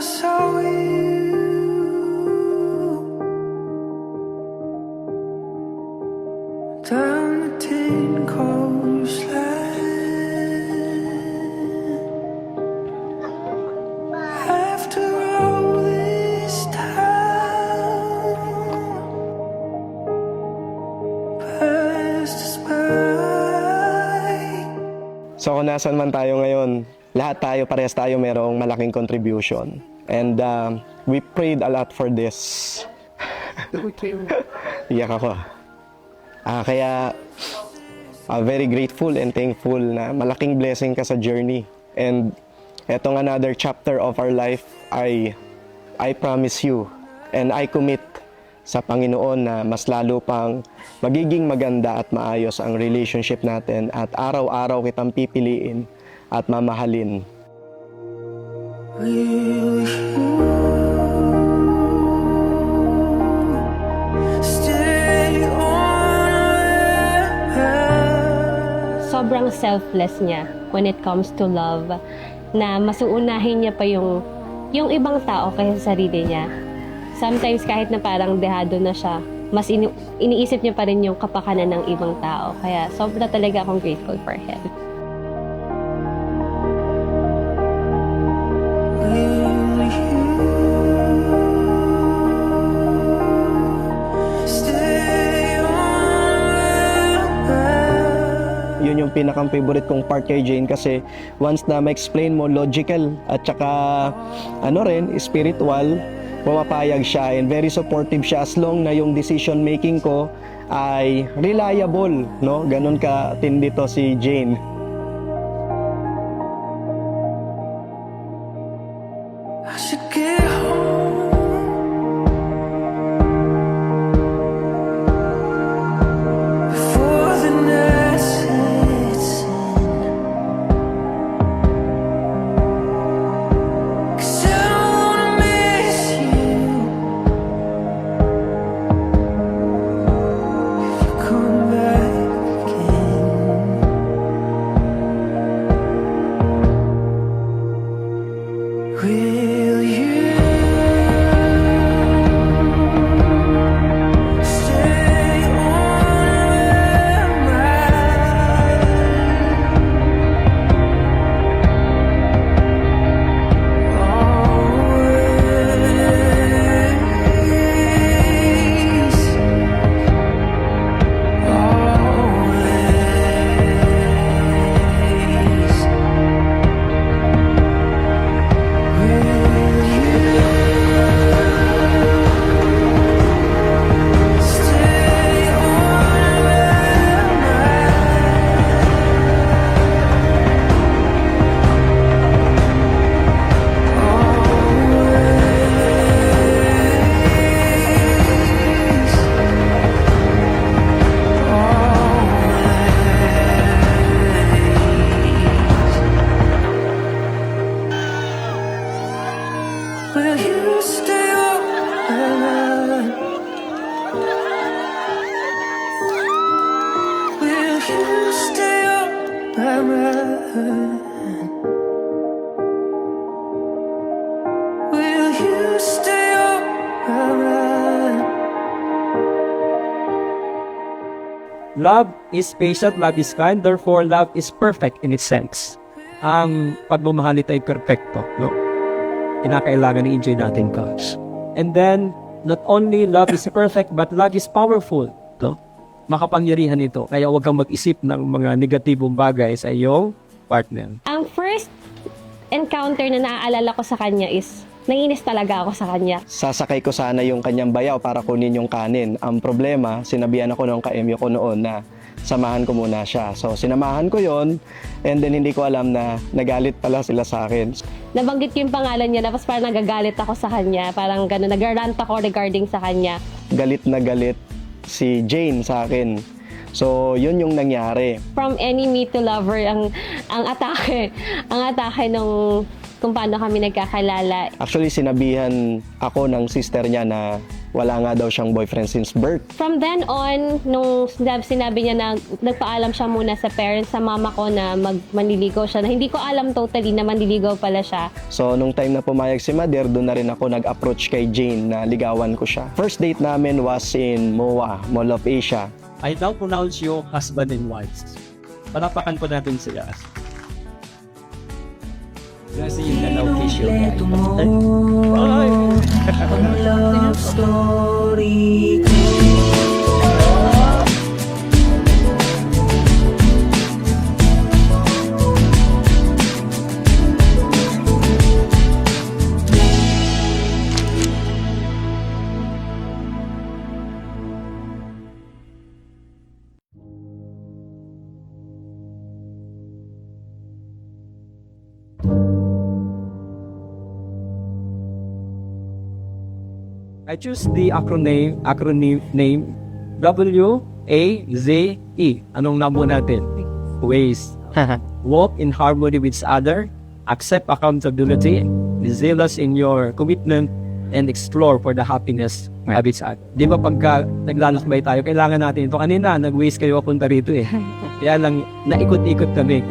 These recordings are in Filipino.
saw you down the tin coastline. After all this time passed us by. So kung nasan man tayo ngayon, lahat tayo, parehas tayo merong malaking contribution. And we prayed a lot for this. Iyak ako. Kaya very grateful and thankful na malaking blessing ka sa journey. And etong another chapter of our life, I promise you and I commit sa Panginoon na mas lalo pang magiging maganda at maayos ang relationship natin at araw-araw kitang pipiliin at mamahalin. Will you stay on? Sobrang selfless niya when it comes to love, na masuunahin niya pa yung ibang tao kaysa sa sarili niya. Sometimes kahit na parang dehado na siya, mas iniisip niya pa rin yung kapakanan ng ibang tao. Kaya sobra talaga akong grateful for him. Will you stay on? Yun yung pinakang favorite kong part kay Jane kasi once na ma-explain mo logical at saka spiritual, pumapayag siya and very supportive siya as long na yung decision making ko ay reliable, no? Ganun ka tindi to si Jane. I should get home before the night sets in, 'cause I wanna miss you if you come back again. Will you stay on my will you stay on my mind? Will you stay on my mind? Will you stay on my mind? Love is patient, love is kind, therefore love is perfect in its sense. Ang pagmamahal nito ay perfecto, no? Kinakailangan i-enjoy natin ka. And then, not only love is perfect, but love is powerful, no? Makapangyarihan ito. Kaya huwag kang mag-isip ng mga negatibong bagay sa iyong partner. Ang first encounter na naaalala ko sa kanya is, nainis talaga ako sa kanya. Sasakay ko sana yung kanyang bayaw para kunin yung kanin. Ang problema, sinabihan ako ng ka-MU ko noon na samahan ko muna siya. So, sinamahan ko yon and then hindi ko alam na nagalit pala sila sa akin. Nabanggit yung pangalan niya, tapos parang nagagalit ako sa kanya. Parang gano'n, nag-rant ako regarding sa kanya. Galit na galit si Jane sa akin. So, yun yung nangyari. From enemy to lover ang atake. Ang atake nung kung paano kami nagkakalala. Actually, sinabihan ako ng sister niya na wala nga daw siyang boyfriend since birth. From then on, nung sinabi niya na nagpaalam siya muna sa parents, sa mama ko na manliligaw siya, na hindi ko alam totally na manliligaw pala siya. So, nung time na pumayag si Mother, doon na rin ako nag-approach kay Jane na ligawan ko siya. First date namin was in MOA, Mall of Asia. I now pronounce you husband and wives. Palapakan po natin sila. Kasi yung dalaw kiss you. Ay! Ang love story ko. I choose the acronym name WAZE. Anong namo natin? Ways. Walk in harmony with other, accept accountability, be zealous in your commitment, and explore for the happiness of each other. Di ba pagka naglalakbay tayo, kailangan natin ito. Kanina, nag-ways kayo papunta rito eh. Kaya lang, naikot-ikot kami.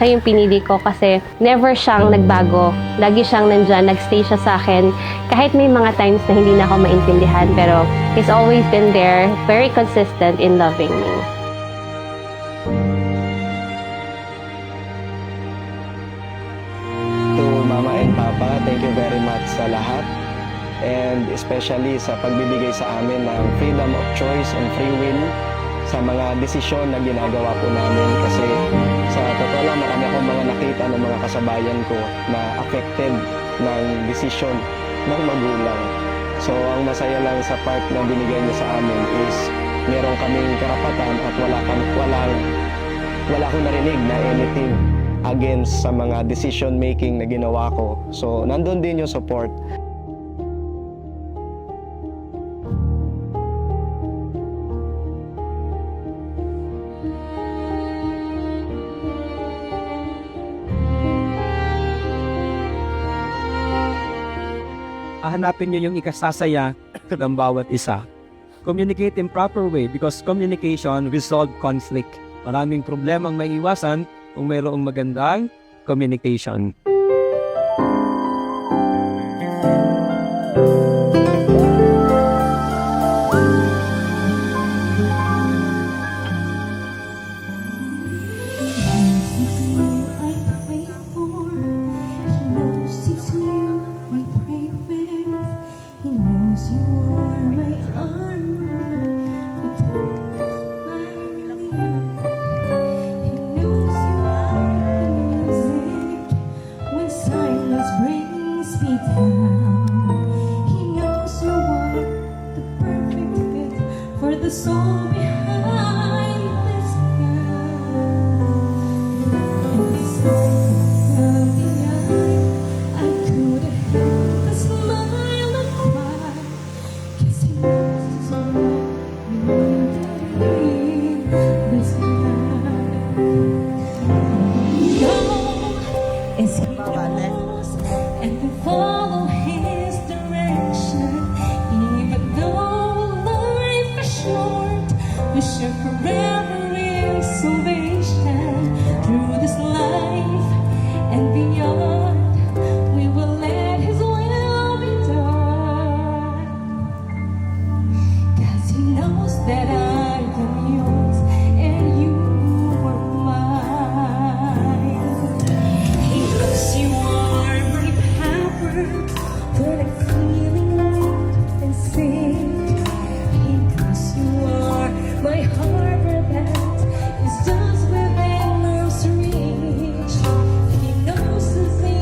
Siya yung pinili ko kasi never siyang nagbago. Lagi siyang nandyan, nagstay siya sa akin. Kahit may mga times na hindi na ako maintindihan, pero he's always been there, very consistent in loving me. To Mama and Papa, thank you very much sa lahat. And especially sa pagbibigay sa amin ng freedom of choice and free will sa mga desisyon na ginagawa po namin. Kasi sa totoo lang, marami akong mga nakita ng mga kasabayan ko na affected ng desisyon ng magulang. So ang masaya lang sa part na binigay niya sa amin is meron kaming karapatan at wala akong narinig na anything against sa mga decision making na ginawa ko. So nandun din yung support. Hanapin niyo yung ikasasaya ng bawat isa. Communicate in proper way because communication resolve conflict. Maraming problemang may iwasan kung mayroong magandang communication. The soul behind this girl, and the sight of the eye, I could help but smile and cry, 'cause he knows what we need this night. Go as he goes, and we follow his direction, even though short, we share forever in salvation. Through this life and beyond, we will let his will be done. 'Cause he knows that I am yours and you are mine. He knows you are my power for the feeling life and sing. My harbor that is just within arm's reach. He knows the things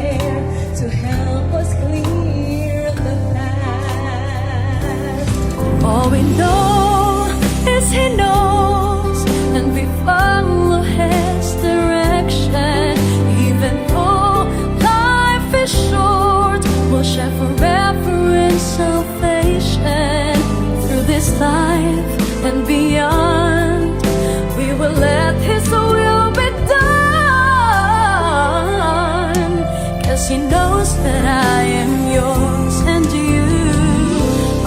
there to help us clear the past. All we know is He knows, and we follow His direction. Even though life is short, we'll share forever in salvation. Through this life and beyond, we will let His will be done. 'Cause He knows that I am yours and you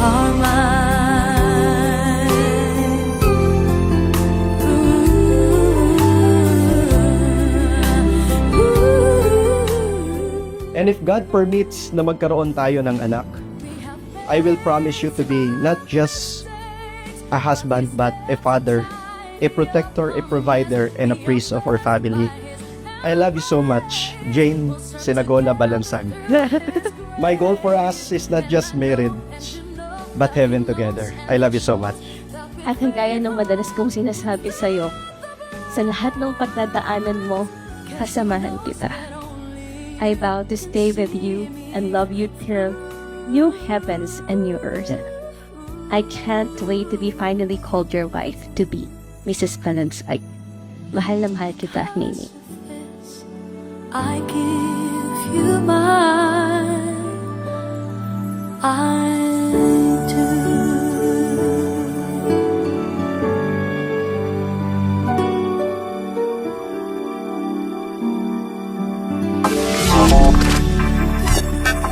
are mine. And if God permits na magkaroon tayo ng anak, I will promise you to be not just a husband but a father, a protector, a provider, and a priest of our family. I love you so much, Jane Sinagola Balansag. My goal for us is not just marriage, but heaven together. I love you so much. At kagaya ng madalas kong sinasabi sa'yo, sa lahat ng pagdadaanan mo, kasamahan kita. I vow to stay with you and love you till new heavens and new earth. I can't wait to be finally called your wife to be, Mrs. Balansag. Mahal na mahal kita, Nini. I give you my I do.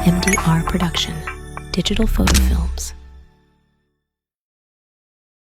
MDR Production, Digital Photo Films.